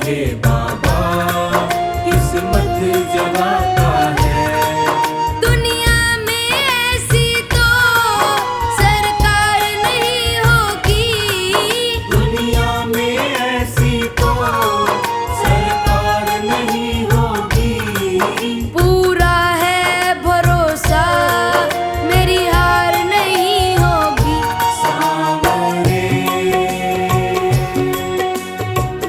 है बाबा, किस्मत जगाता है। दुनिया में ऐसी तो सरकार नहीं होगी, दुनिया में ऐसी तो सरकार नहीं होगी। पूरा है भरोसा मेरी हार नहीं होगी। सांवरे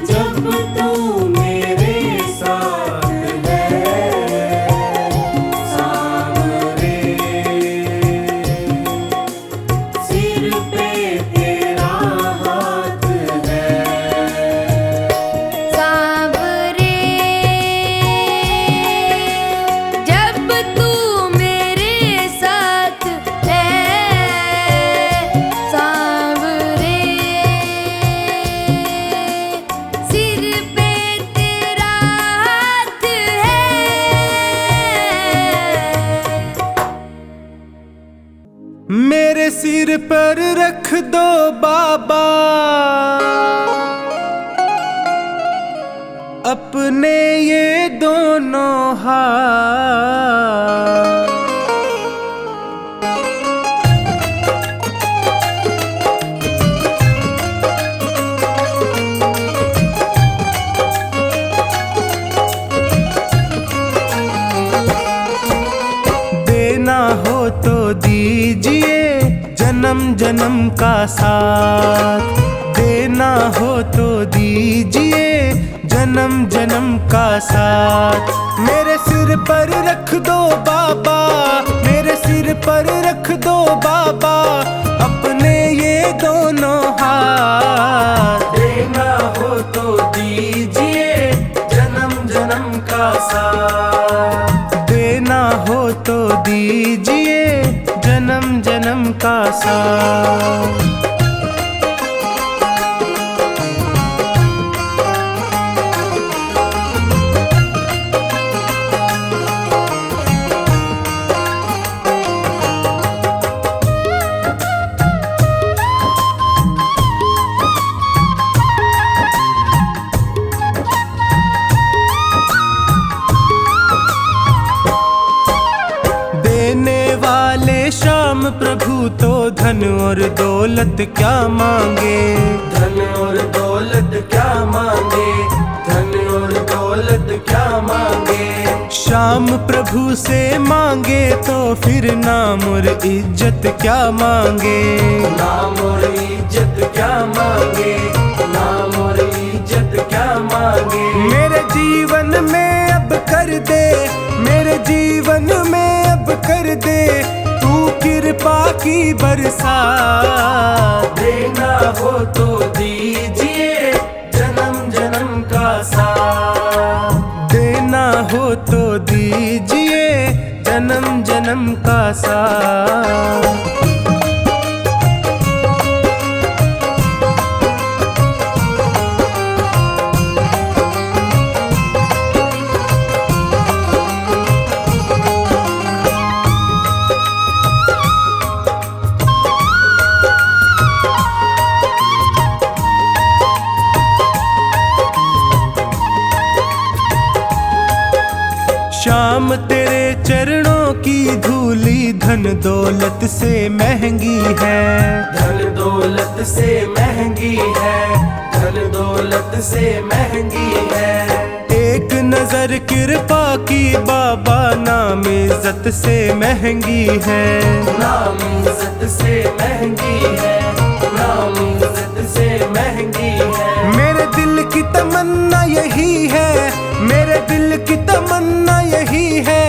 जब तू मेरे साथ है, सांवरे सिर पे तेरा हाथ है। सांवरे जब तू मेरे साथ है, सांवरे सिर पे तेरा हाथ है। मेरे सिर पर रख दो बाबा अपने ये दोनों हाथ। देना हो तो दीजिए जन्म जन्म का साथ, देना हो तो दीजिए जन्म जन्म का साथ। मेरे सिर पर रख दो बाबा, मेरे सिर पर रख दो बाबा अपने ये दोनों हाथ। देना हो तो दीजिए जन्म जन्म का साथ, देना हो तो दीजिए जन्म जन्म का साथ। देने वाले श्याम प्रभु तो धन और दौलत क्या मांगे, धन और दौलत क्या मांगे, धन और दौलत क्या मांगे। श्याम प्रभु से मांगे तो फिर नाम और इज्जत क्या मांगे, नाम और इज्जत क्या मांगे, नाम और इज्जत क्या मांगे। मेरे जीवन में अब कर दे, मेरे जीवन में अब कर दे तू कृपा की बरसात। देना हो तो दीजिए जन्म जन्म का साथ, देना हो तो दीजिए जन्म जन्म का साथ। श्याम तेरे चरणों की धूली धन दौलत से महंगी है, धन दौलत से महंगी है, धन दौलत से महंगी है। एक नजर कृपा की बाबा नाम इज्जत से महंगी है, नाम इज्जत से महंगी है, नाम इज्जत से महंगी है। मेरे दिल की तमन्ना यही है, मेरे दिल की तमन्ना यही है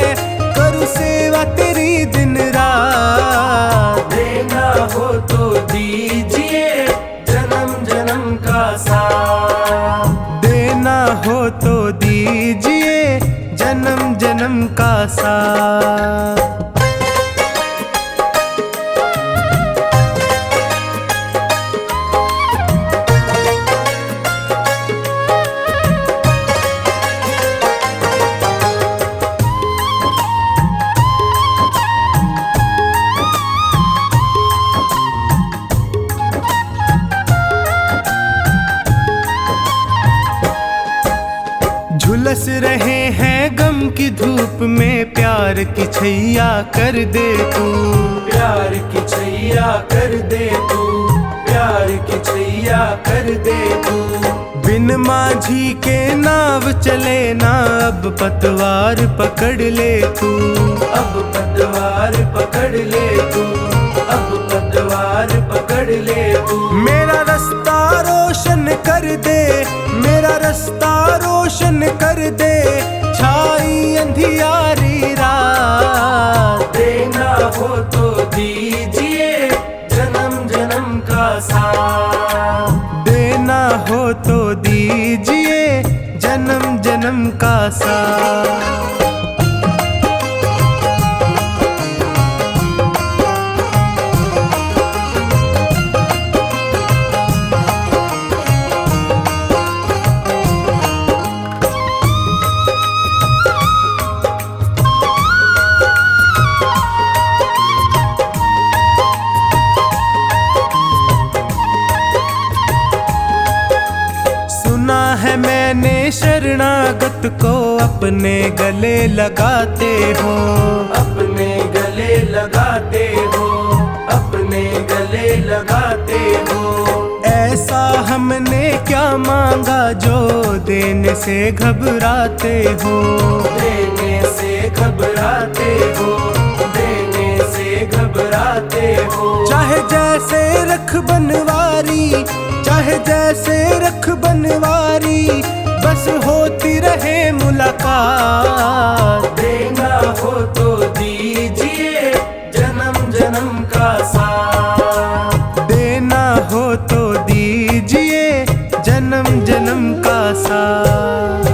करूँ सेवा तेरी दिन रात। देना हो तो दीजिए जन्म जन्म का साथ, देना हो तो दीजिए जन्म जन्म का साथ। झुलस रहे हैं गम की धूप में, प्यार की छैया कर दे तू, प्यार की छैया कर दे तू, प्यार की छैया कर दे तू। बिन माझी के नाव चले ना, अब पतवार पकड़ ले तू, अब पतवार पकड़ ले तू, अब पतवार पकड़ ले तू। मेरा रास्ता रोशन कर दे, मेरा रास्ता रोशन कर दे, छाई अंधियारी रात। देना हो तो दीजिए जन्म जन्म का साथ, देना हो तो दीजिए जन्म जन्म का साथ। सुना है मैंने शरणागत को अपने गले लगाते हो, अपने गले लगाते हो, अपने गले लगाते हो। ऐसा हमने क्या मांगा जो देने से घबराते हो, देने से घबराते हो, देने से घबराते हो। चाहे जैसे रख बनवारी, चाहे जैसे रख बनवारी, बस होती रहे मुलाकात। देना हो तो दीजिए जन्म जन्म का साथ, देना हो तो दीजिए जन्म जन्म का साथ।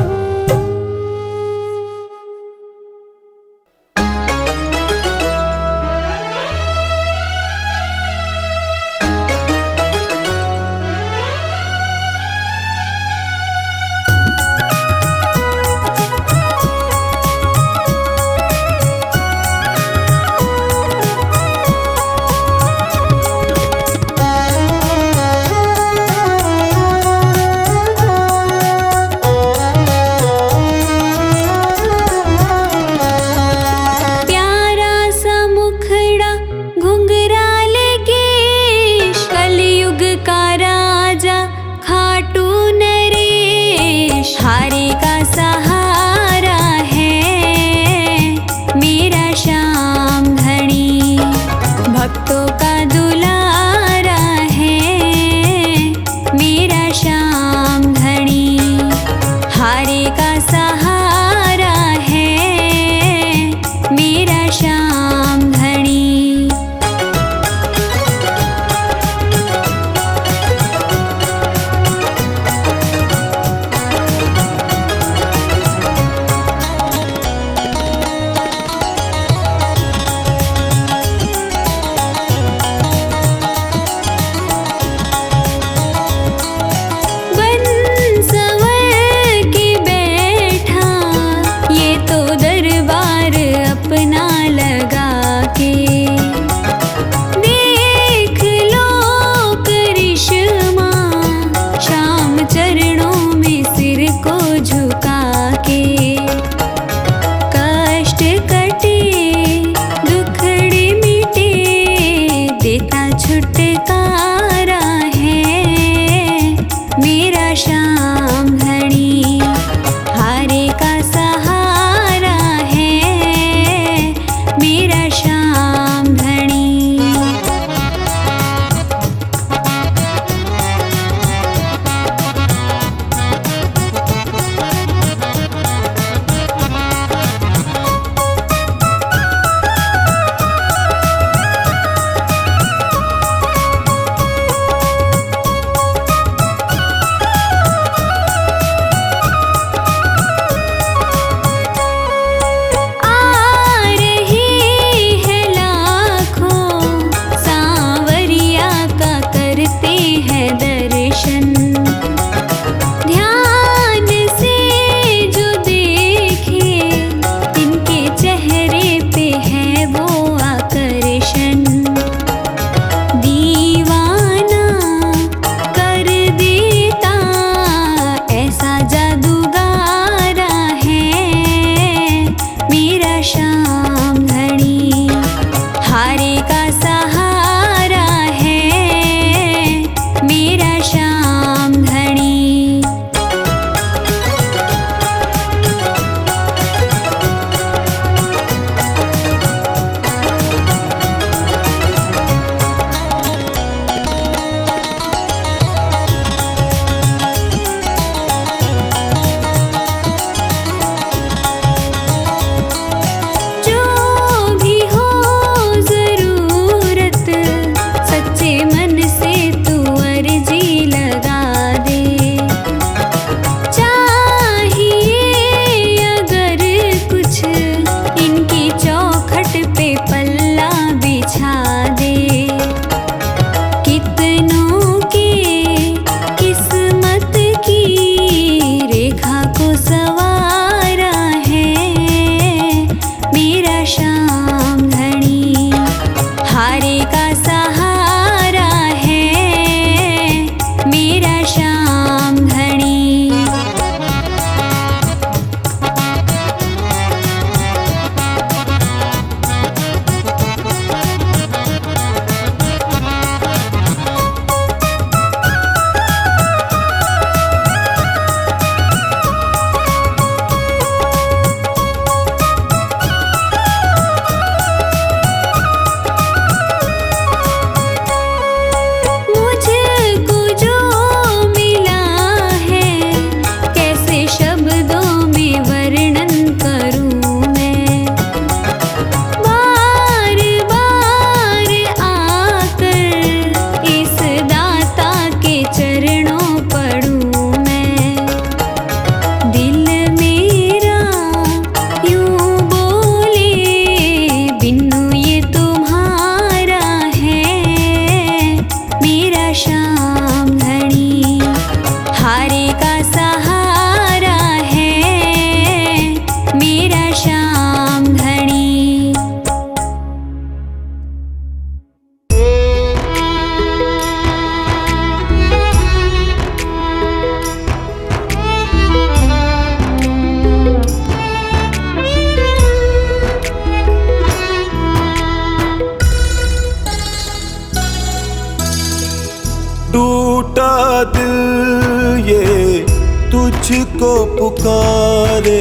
तुझको पुकारे,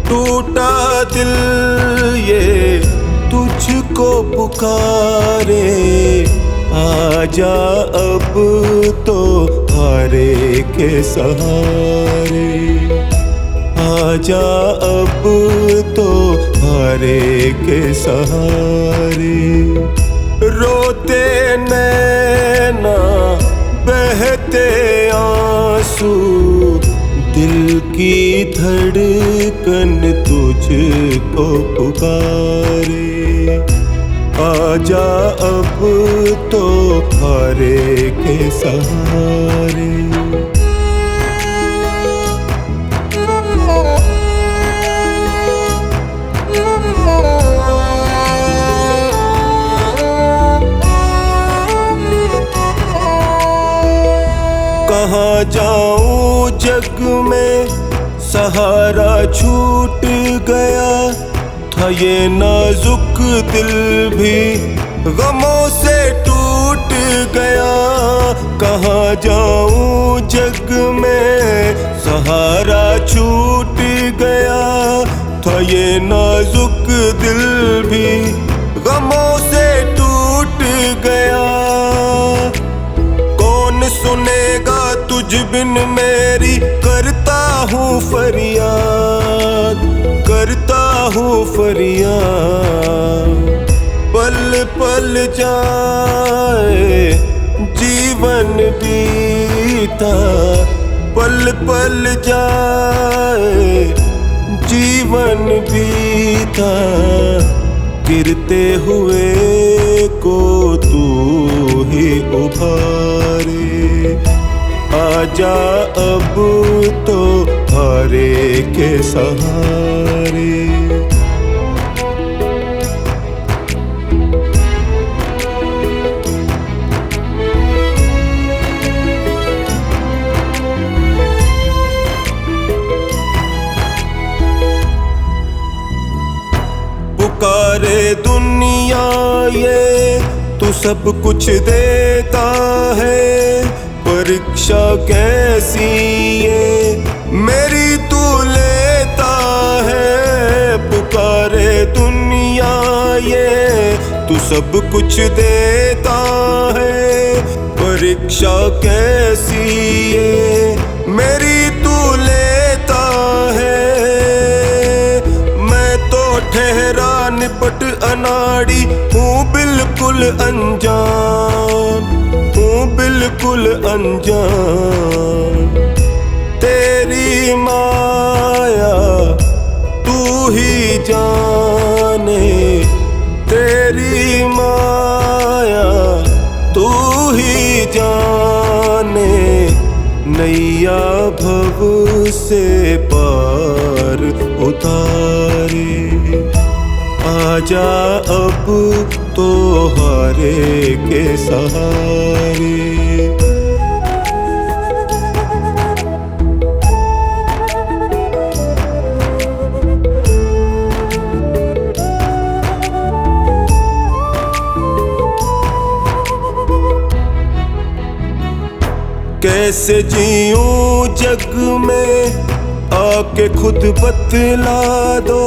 टूटा दिल ये तुझको पुकारे। आजा अब तो हारे के सहारे, आजा अब तो हारे के सहारे। रोते नैना बहते आंसू, दिल की धड़कन तुझको पुकारे। आजा अब तो हारे के सहारे। कहाँ जाऊं जग में सहारा छूट गया, था ये नाजुक दिल भी गमों से टूट गया। कहाँ जाऊं जग में सहारा छूट गया, था ये नाजुक दिल भी गमों से टूट गया। कौन सुनेगा तुझ बिन मेरी, करता हूँ फरियाद, करता हूँ फरियाद। पल पल जाए जीवन बीता, पल पल जाए जीवन बीता। गिरते हुए को तू ही उभारे। आजा अब तो हारे के सहारे। पुकारे दुनिया ये तू सब कुछ देता है, परीक्षा कैसी ये मेरी तू लेता है। पुकारे दुनिया ये तू सब कुछ देता है, परीक्षा कैसी ये मेरी तू लेता है। मैं तो ठहरा निपट अनाड़ी हूँ बिल्कुल अनजान, हूँ बिल्कुल अनजान। तेरी माया तू ही जाने, तेरी माया तू ही जाने। नैया भव से पार उतारे। आजा अब तो हारे के सहारे। कैसे जीऊं जग में आके खुद बतला दो,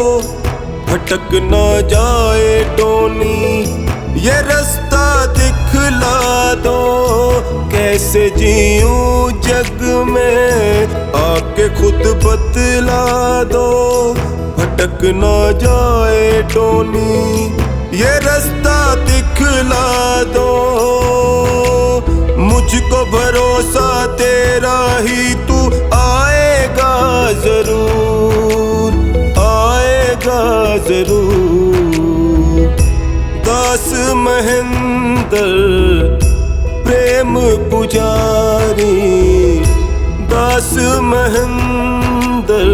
भटक ना जाए टोनी ये रास्ता दिखला दो। कैसे जीऊं जग में आके खुद बतला दो, भटक ना जाए टोनी ये रास्ता दिखला दो। मुझको भरोसा तेरा ही तू आएगा जरूर, आएगा जरूर। दास महेंद्र प्रेम पुजारी, दास महेंद्र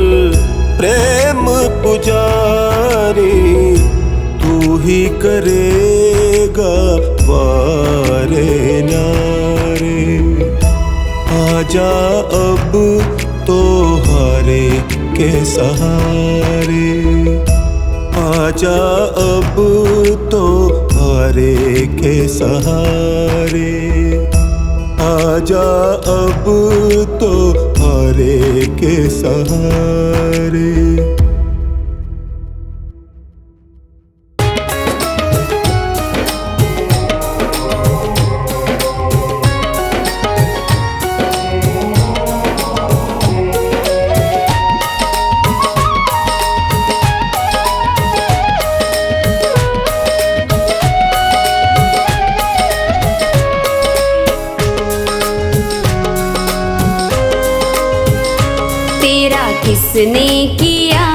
प्रेम पुजारी। तू ही करेगा वारे न्यारे। आजा अब तो हारे के सहारे। आजा अब तो हारे के सहारे। आजा अब तो हारे तारे के सहारे। तेरा किसने किया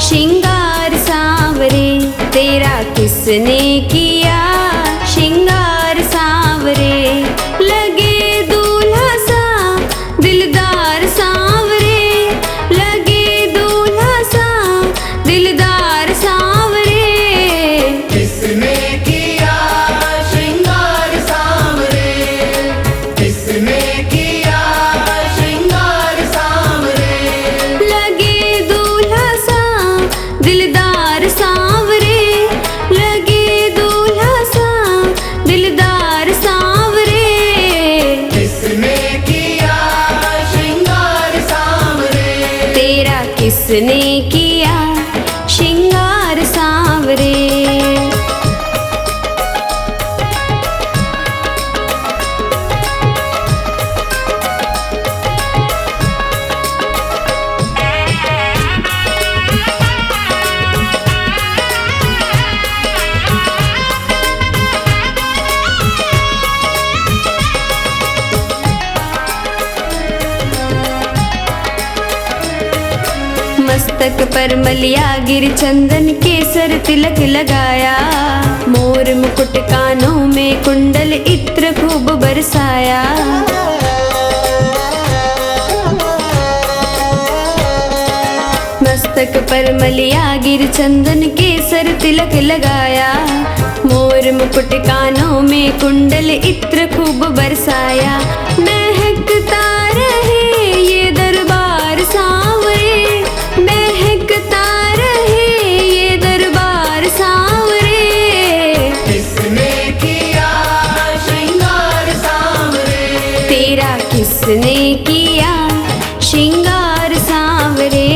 श्रृंगार सांवरे, तेरा किसने किया श्रृंगार सांवरे। लगे दूल्हा सा दिलदार सांवरे, लगे दूल्हा सा दिलदार सांवरे। किसने किया श्रृंगार सांवरे, किसने किया श्रृंगार सांवरे। लगे दूल्हा सा दिलदार सांवरे, लगे दूल्हा सा दिलदार सांवरे। किसने किया श्रृंगार सांवरे, तेरा किसने किया श्रृंगार सांवरे। मस्तक पर मलिया गिर चंदन केसर तिलक लगाया, मोर मुकुट कानों में कुंडल इत्र खूब बरसाया। मस्तक पर मलिया गिर चंदन केसर तिलक लगाया, मोर मुकुट कानों में कुंडल इत्र खूब बरसाया। महकता रहे ये दरबार सांवरे, महकता रहे ये दरबार सांवरे। किसने किया श्रृंगार सांवरे, तेरा किसने किया श्रृंगार सांवरे।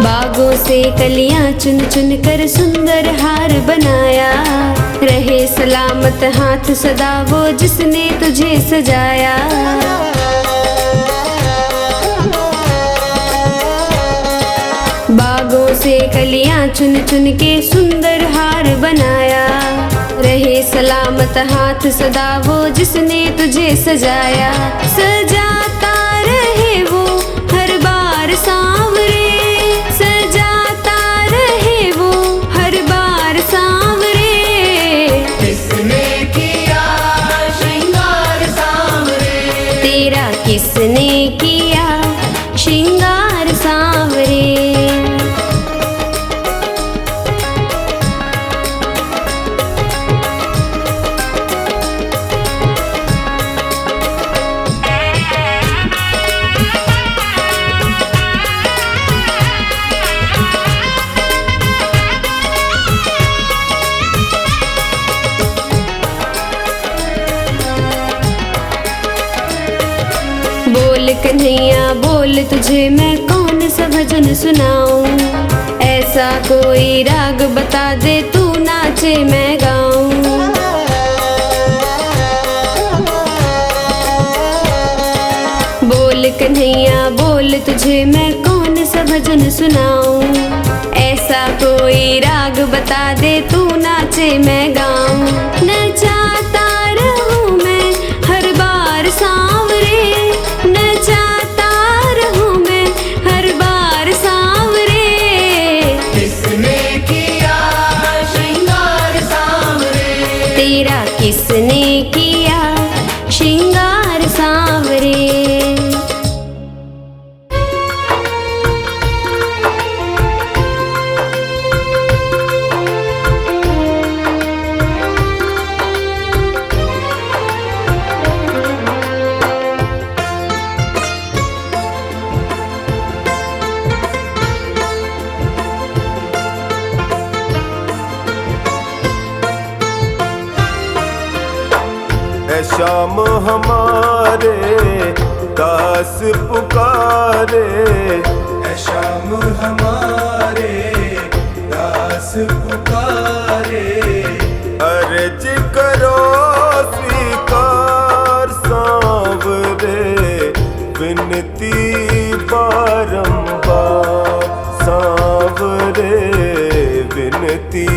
बागों से कलियां चुन चुन कर सुंदर हार बनाया, रहे सलामत हाथ सदा वो जिसने तुझे सजाया। बागों से कलियां चुन चुन के सुंदर हार बनाया, रहे सलामत हाथ सदा वो जिसने तुझे सजाया। सजाता रहे वो हर बार सांवरे, सजाता रहे वो हर बार सांवरे। किसने किया श्रृंगार सांवरे, तेरा किसने किया श्रृंगार सांवरे। बोल कन्हैया बोल तुझे मैं कौन सा भजन सुनाऊं, ऐसा कोई राग बता दे तू नाचे मैं गाऊं। बोल कन्हैया बोल तुझे मैं कौन सा भजन सुनाऊं, ऐसा कोई राग बता दे तू नाचे मैं गाऊं। नचाता रहूं मैं हर बार सांवरे, नचाता रहूं मैं हर बार सांवरे। किसने किया श्रृंगार सांवरे, तेरा किसने किया श्रृंगार सांवरे। शाम हमारे दास पुकारे, है शाम हमारे दास पुकारे। अर्ज करो स्वीकार सांवरे, विनती बारंबार सांवरे, विनती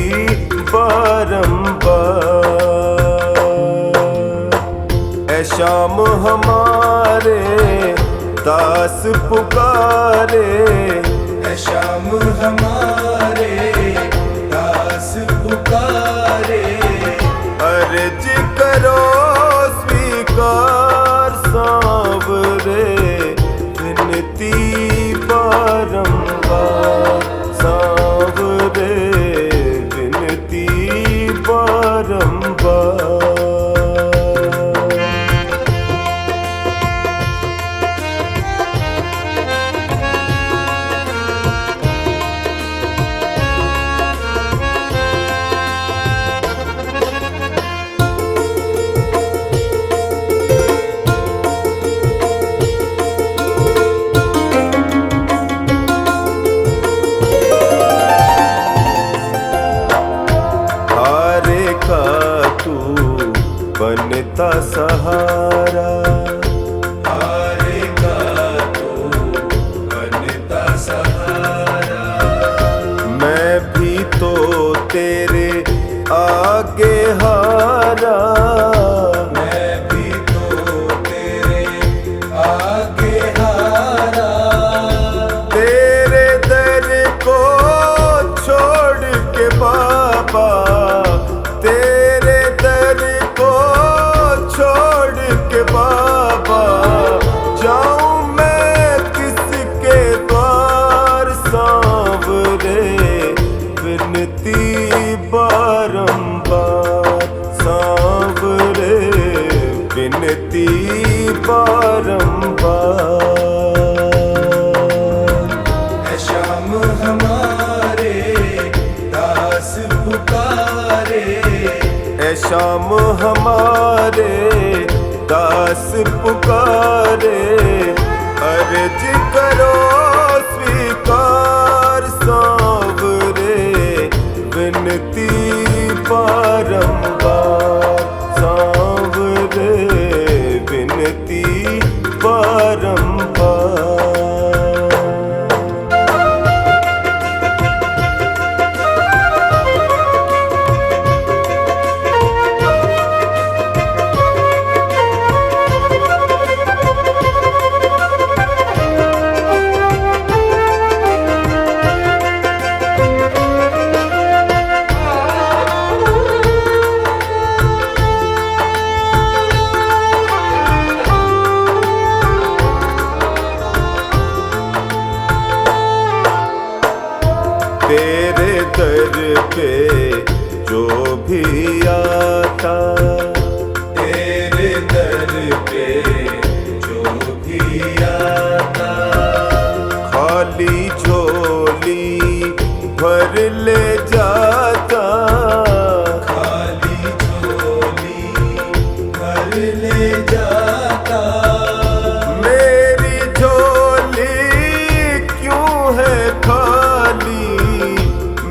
बारंबार। ऐ शाम हमारे दास पुकारे, है शाम हमारे दास पुकारे। अर्ज करो स्वीकार सांवरे, विनती बारंबार सांवरे, विनती बारंबार। बनता सहारा, हारेगा तो बनता सहारा। मैं भी तो तेरे आगे हारा, मैं भी तो तेरे आगे हारा। तेरे दर को छोड़ के बाबा, तेरे दर को छोड़ के बाबा, जाऊं मैं किसके द्वार सांवरे, विनती बारंबार सांवरे, विनती बारंबार। है शाम हमारे दास पुकारे, ऐ शाम हमारे दास पुकारे। अर्ज करो स्वीकार सांवरे, विनती बारंबार सांवरे, विनती बारंबार। तेरे दर पे जो भी आता, तेरे दर पे जो भी आता। खाली झोली भर ले जाता, खाली झोली भर ले जाता। मेरी झोली क्यों है खाली,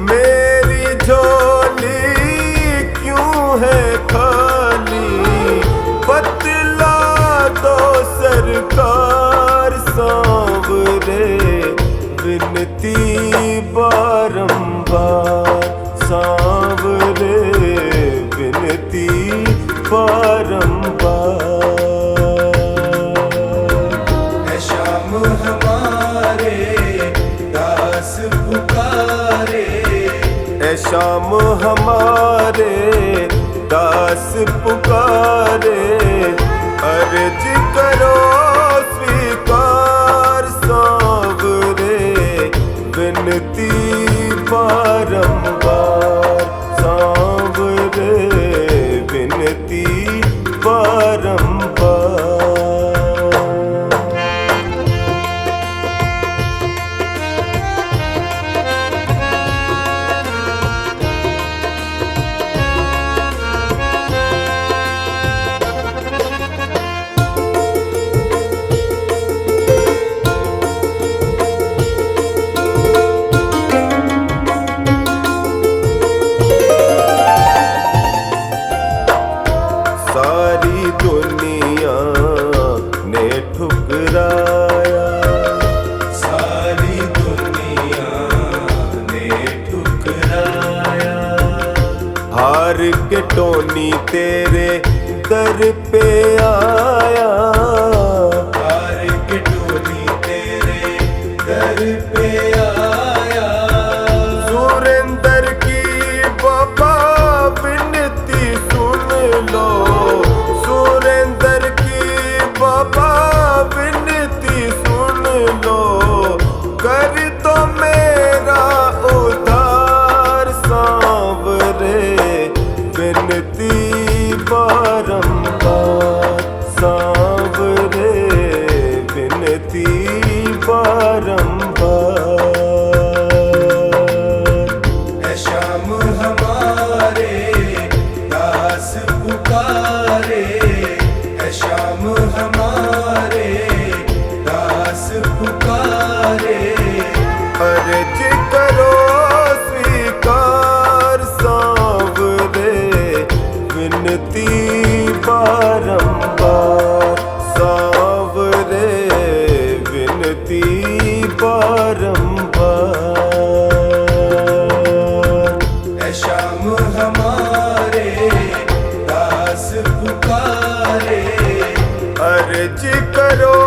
मेरी झोली क्यों है खाली, बतला दो सरकार सांवरे, विनती बारंबार सांवरे, विनती बारंबार। है शाम हमारे दास पुकारे, ऐ शाम हमारे दास पुकारे। अर्ज करो स्वीकार सांवरे, विनती बारंबार सांवरे, विनती बारंबार। सारी दुनिया ने ठुकराया, सारी दुनिया ने ठुकराया। हार के टोनी तेरे दर पे आया, हार के टोनी तेरे दर पे आया। सुरेंद्र की बाबा विनती सुन लो, सुरेंद्र की बाबा विनती सुन लो, कर तो मेरा उद्धार सांवरे, विनती बारंबार सांवरे, विनती बारंबार। है श्याम हमारे दास पुकारे, है श्याम हमारे दास पुकारे। अर्ज करो स्वीकार सांवरे, विनती बारंबार सांवरे, विनती बारंबार। है श्याम हमारे दास पुकारे, अर्ज करो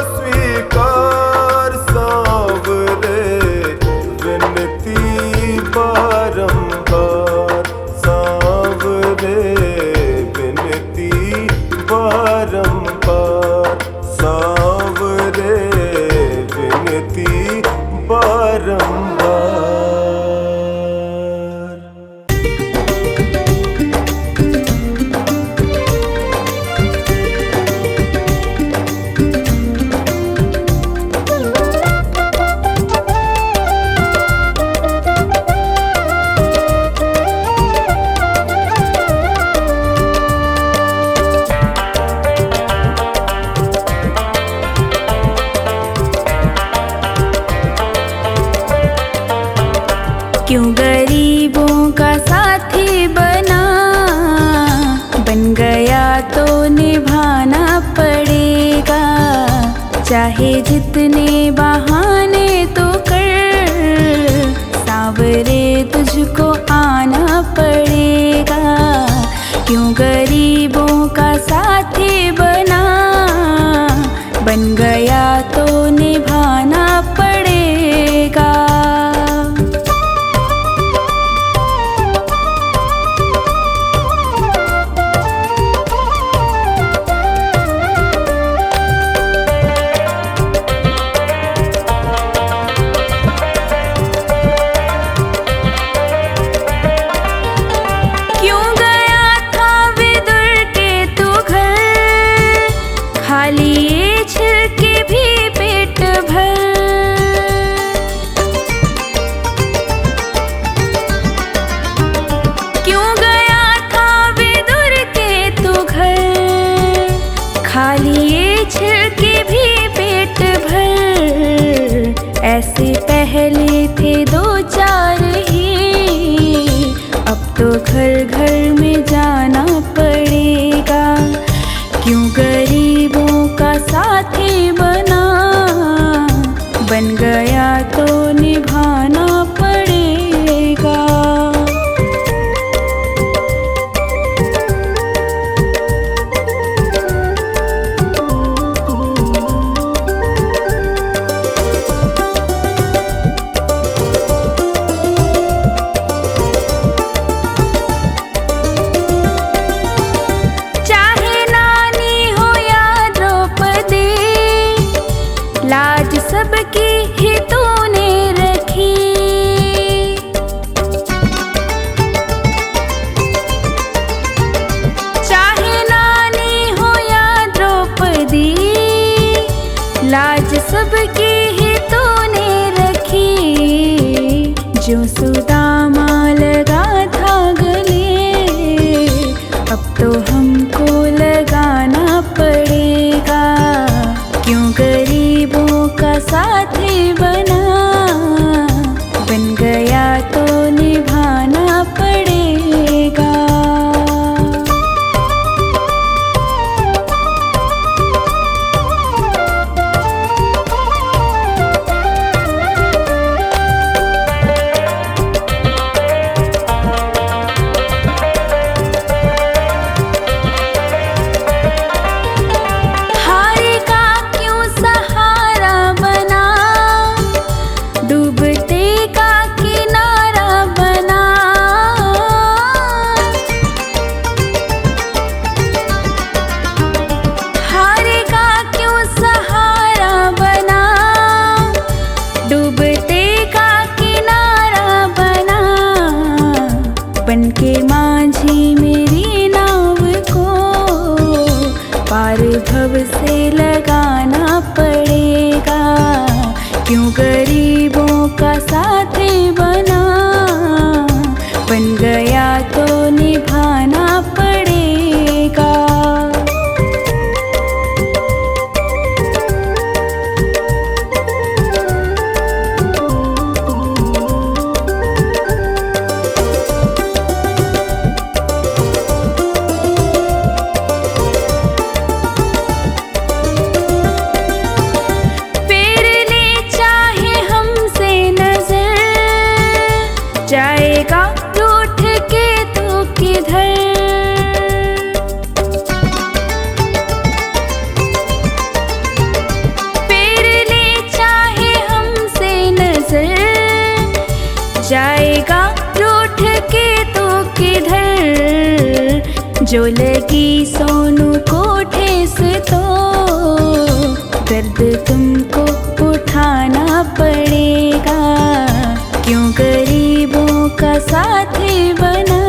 स्वीकार सांवरे, विनती बारंबार सांवरे, विनती बारंबार सांवरे, विनती बारंबार। क्यों गरीबों का साथी बना, बन गया तो निभाना पड़ेगा। चाहे जितने बहाने तो कर, सांवरे तुझको आना पड़ेगा। क्यों गरीबों का साथी बना, बन गया तो निभाना पड़ेगा। क्यों गया था विदुर के तू घर, खाली ये छिलके भी पेट भर। क्यों गया था विदुर के तू घर, खाली ये छिलके भी पेट भर। ऐसे पहले थे दो चार ही, अब तो घर घर में जाना पड़ेगा। क्यों गरीबों का साथी बना, बन गया तो निभाना पड़ेगा। चाहे नानी हो या द्रौपदी, लाज सबकी ही तूने रखी। चाहे नानी हो या द्रौपदी, लाज सबकी ही तूने रखी। जो सुदामा लगा था गले, अब तो हमको लगाना पड़ेगा। क्यों गरीबों का साथी बना, बन गया तो निभाना पड़ेगा। से लगाना पड़ेगा, क्यों गरीबों का साथी बना, बन गया तो निभाना पड़ेगा। फेर ले चाहे हमसे नजर, जाएगा रूठ के तो किधर। फेर ले चाहे हमसे नजर, जाएगा रूठ के तो किधर। जो लगी सोनू को ठेस तो दर्द तुमको उठाना पड़ेगा, क्यों गरीबों का साथी बना,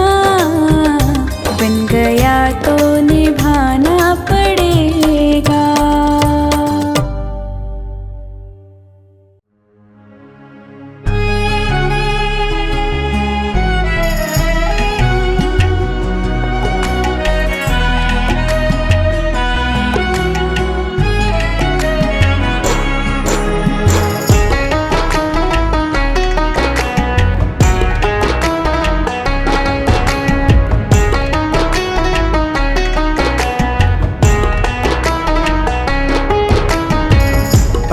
बन गया तो निभाना पड़ेगा।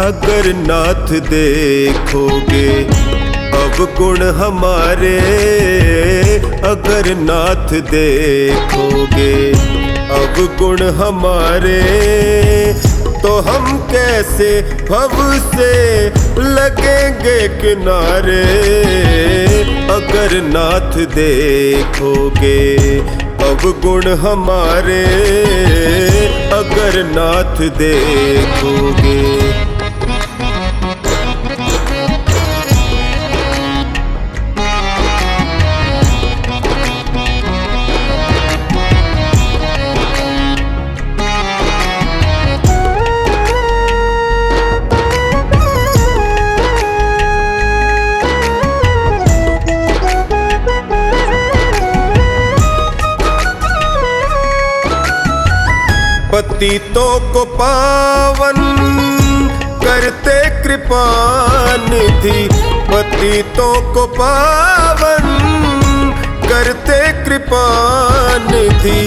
अगर नाथ देखोगे अवगुण हमारे, अगर नाथ देखोगे अवगुण हमारे, तो हम कैसे भव से लगेंगे किनारे। अगर नाथ देखोगे अवगुण हमारे, अगर नाथ देखोगे। पतितों को पावन करते कृपा निधि, पतितों को पावन करते कृपा निधि।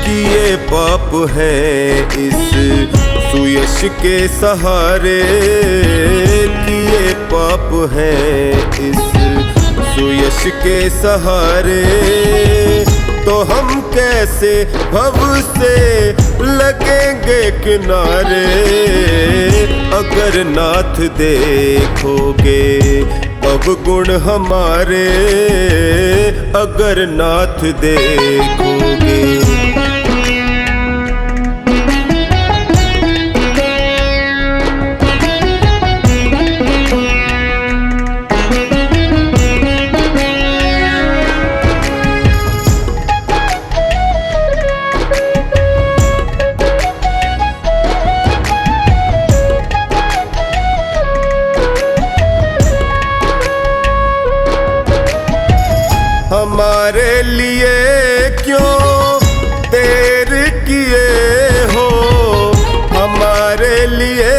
किए पाप हैं इस सुयश के सहारे, किए पाप हैं इस सुयश के सहारे, तो हम कैसे भव से लगेंगे किनारे। अगर नाथ देखोगे अवगुण हमारे, अगर नाथ देखोगे। हमारे लिए क्यों देर किए हो, हमारे लिए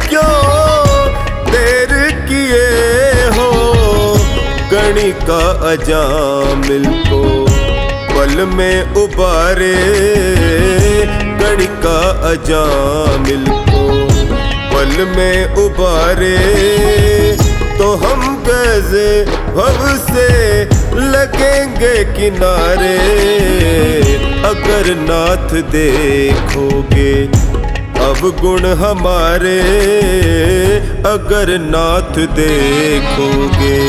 क्यों देर किए हो। गणिका अजामिल को पल में उबारे, गणिका अजामिल को पल में उबारे, तो हम कैसे भव से लगेंगे किनारे। अगर नाथ देखोगे अवगुण हमारे, अगर नाथ देखोगे।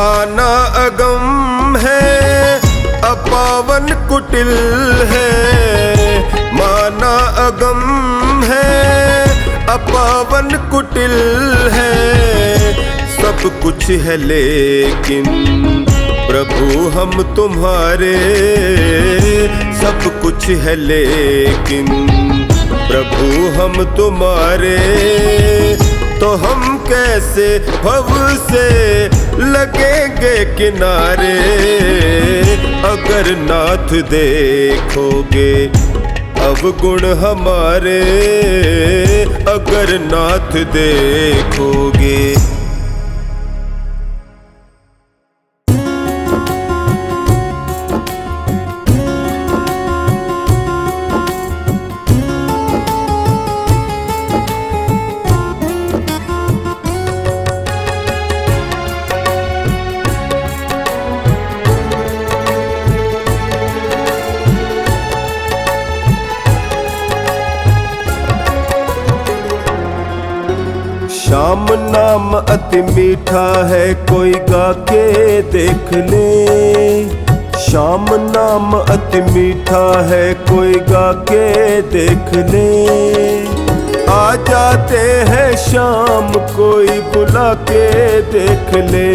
माना अगम है अपावन कुटिल है, माना अगम है अपावन कुटिल है। सब कुछ है लेकिन प्रभु हम तुम्हारे, सब कुछ है लेकिन प्रभु हम तुम्हारे। तो हम कैसे भव से लगेंगे किनारे, अगर नाथ देखोगे अवगुण हमारे, अगर नाथ देखोगे। श्याम नाम अति मीठा है, कोई गा के देख ले। श्याम नाम अति मीठा है, कोई गा के देख ले। आ जाते हैं शाम, कोई बुला के देख ले।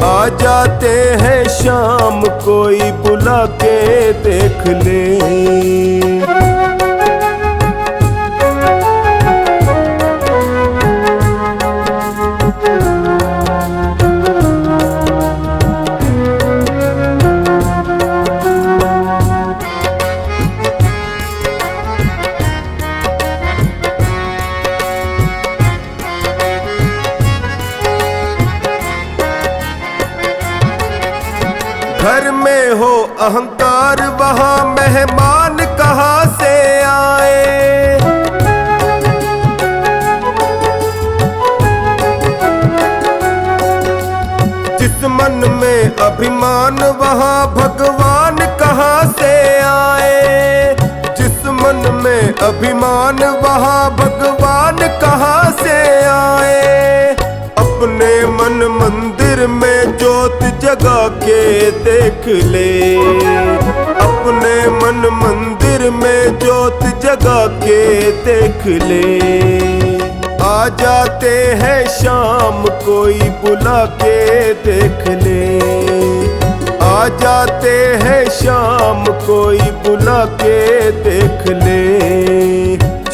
आ जाते हैं शाम, कोई बुला के देख ले। घर में हो अहंकार, वहाँ मेहमान कहाँ से आए। जिस मन में अभिमान, वहाँ भगवान कहाँ से आए। जिस मन में अभिमान, वहाँ भगवान कहाँ से आए। अपने मन मंदिर में ज्योत जगा के देख ले। अपने मन मंदिर में ज्योत जगा के देख ले। आ जाते हैं शाम, कोई बुला के देख ले। आ जाते हैं शाम, कोई बुला के देख ले।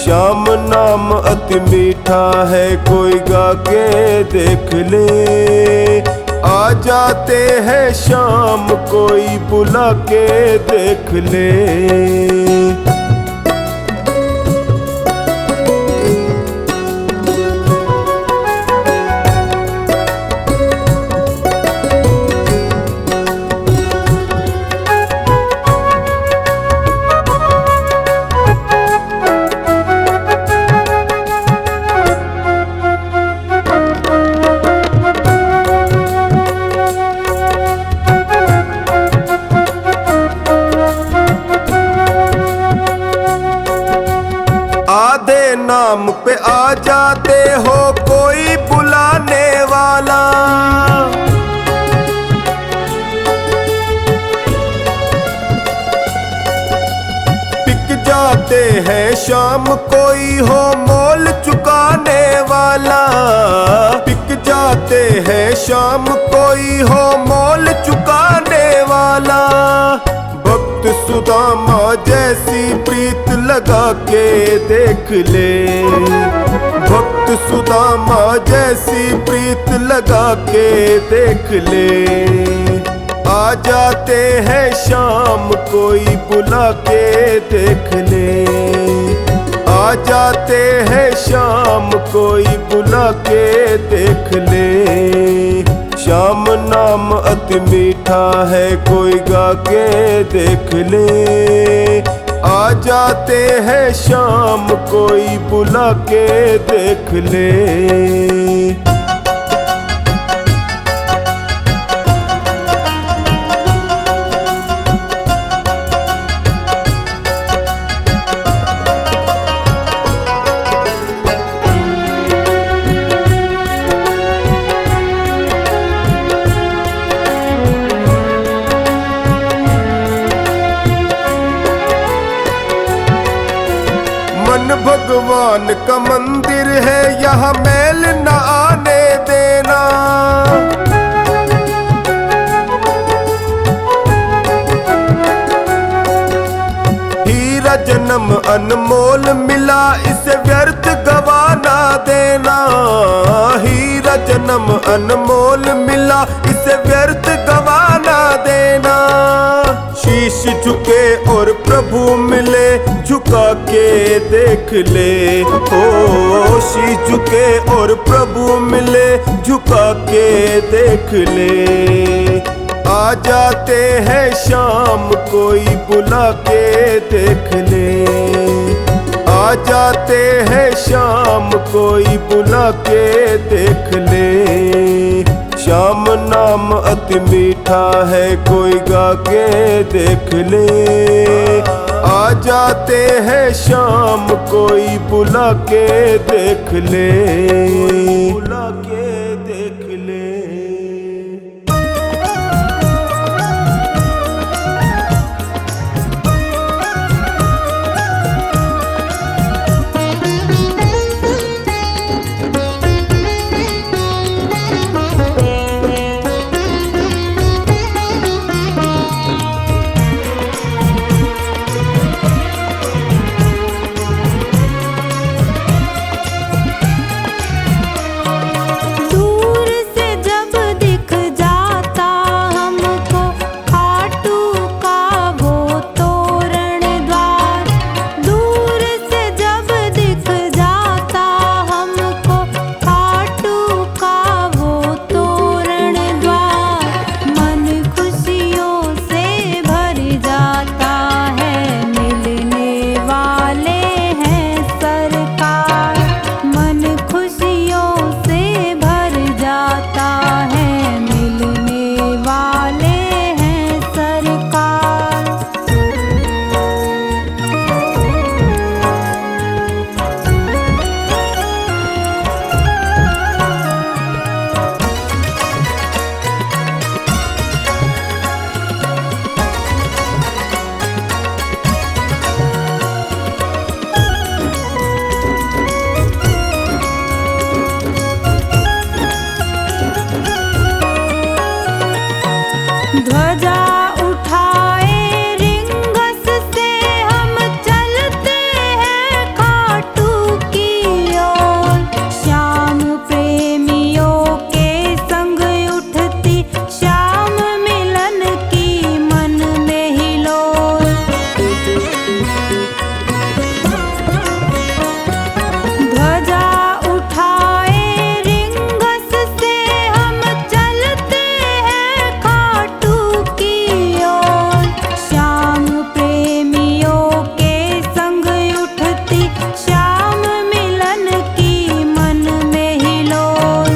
श्याम नाम अति मीठा है, कोई गा के देख ले। आ जाते हैं शाम, कोई बुला के देख ले। आधे नाम पे आ जाते हो, कोई बुलाने वाला। बिक जाते हैं शाम, कोई हो मोल चुकाने वाला। बिक जाते हैं शाम, कोई हो मोल चुकाने वाला। भक्त सुदामा जैसी प्रीत लगा के देख ले। भक्त सुदामा जैसी प्रीत लगा के देख ले। आ जाते हैं शाम, कोई बुला के देख ले। आ जाते हैं शाम, कोई बुला के देख ले। श्याम नाम अति मीठा है, कोई गा के देख ले। आ जाते हैं शाम, कोई बुला के देख ले। भगवान का मंदिर है, यहाँ मैल न आने देना। हीरा जन्म अनमोल मिला, इसे व्यर्थ गवाना देना। हीरा जन्म अनमोल मिला, इसे व्यर्थ गवाना देना। शीश झुके और प्रभु मिले, झुका के देख ले। ओ शीश झुके और प्रभु मिले, झुका के देख ले। आ जाते हैं शाम, कोई बुला के देख ले। आ जाते हैं शाम, कोई बुला के देख ले। श्याम नाम अति मीठा है, कोई गा के देख ले। आ जाते हैं शाम, कोई बुला के देख ले। बुला के देख ले। ध्वजा उठाए रिंगस से हम चलते हैं खाटू की ओर। श्याम प्रेमियों के संग उठती श्याम मिलन की मन में हिलोल। ध्वजा उठाए रिंगस से हम चलते हैं खाटू की ओर। श्याम प्रेमियों के संग उठती श्याम मिलन की मन में हिलोल।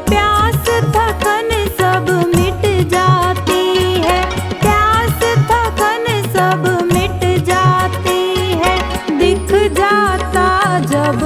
प्यास थकन सब मिट जाती है, प्यास थकन सब मिट जाती है। दिख जाता जब